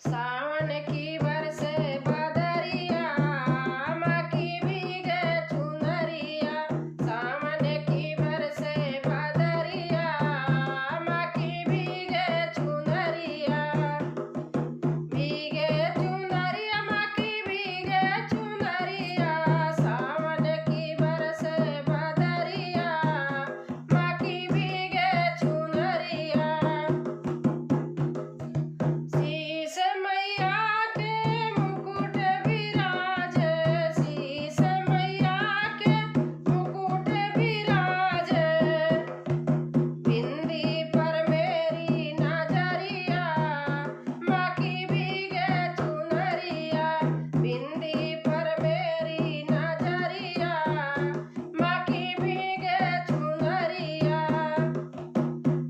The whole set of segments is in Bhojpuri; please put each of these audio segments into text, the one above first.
सावन की बरसे बदरिया, माँ की भीगे चुनरिया। सावन की बरसे बदरिया, माँ की भीगे चुनरिया। भीगे चुनरिया, माँ की भीगे चुनरिया। सावन की बरसे बदरिया, माँ की भीगे चुनरिया। शीश मैया के मुकुट विराजे, शीश मैया के मुकुट विराजे। बिंदी पर मेरी नजरिया, माँ की भीगे चुनरिया। बिंदी पर मेरी नजरिया, माँ की भीगे चुनरिया।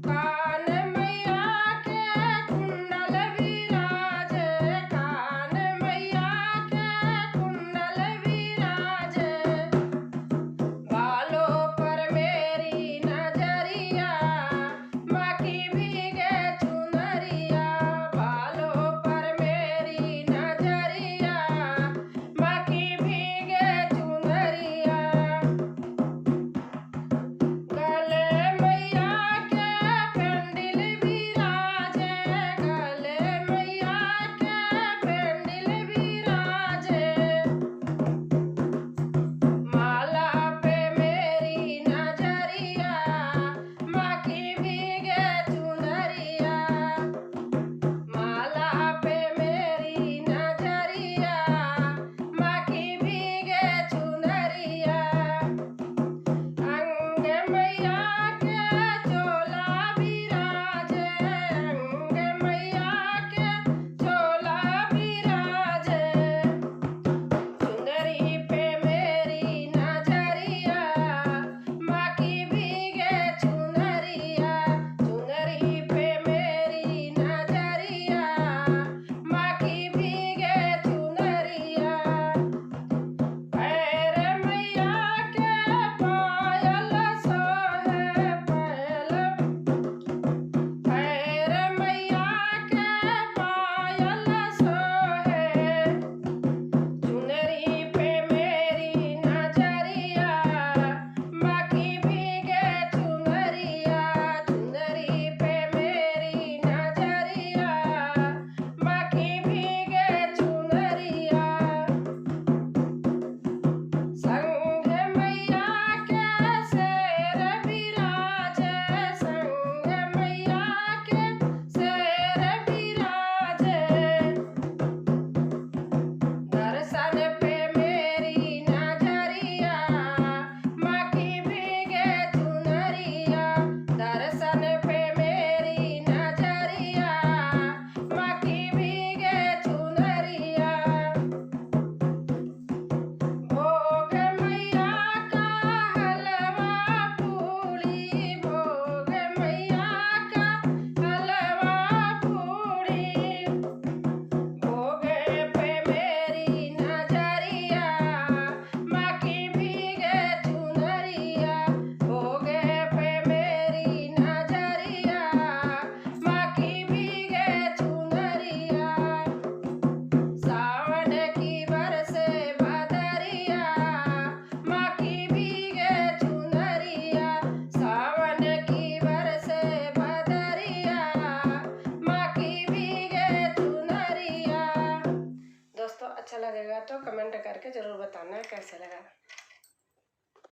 कान मैया के कुंडल विराजे, कान मैया के कुंडल विराजे। बालों पर मेरी नजरिया, माँ की भीगे चुनरिया। बालों पर मेरी नजरिया, माँ की भीगे चुनरिया। गले मैया के पेंडिल विराजे, गले मैया के पेंडिल विराजे। माला पे मेरी नजरिया, माँ की भीगे चुनरिया। माला पे मेरी नजरिया, माँ की भीगे चुनरिया। अंग मैया के चोला विराजे, अंग मैया के चोला विराजे। चुनरी पे मेरी नजरिया, माँ की भीगे चुनरिया। चुनरी पे मेरी नजरिया, माँ की भीगे चुनरिया। पैर मैया के पायल सोहे, पैर मैया के पायल सोहे। चुनरी पे मेरी नजरिया, माँ की भीगे चुनरिया। चुनरी पे मेरी नजरिया, माँ की भीगे चुनरिया। संग मैया के शेर विराजे, संग मैया के शेर विराजे। दर्शन पे मेरी नजरिया, माँ की भीगे चुनरिया। दर्शन पे मेरी नजरिया, माँ की भीगे चुनरिया। भोग मैया का हलवा पूड़ी, भोग मैया का हलवा पूड़ी। भोगे पे मेरी नजरिया, माँ की भीगे चुनरिया। भोगे पे मेरी नजरिया, माँ की भीगे चुनरिया। सावन की बरसे बदरिया, माँ की भीगे चुनरिया। सावन की बरसे बदरिया, माँ की भीगे चुनरिया। दोस्तों अच्छा लगेगा तो कमेंट करके ज़रूर बताना कैसे लगा।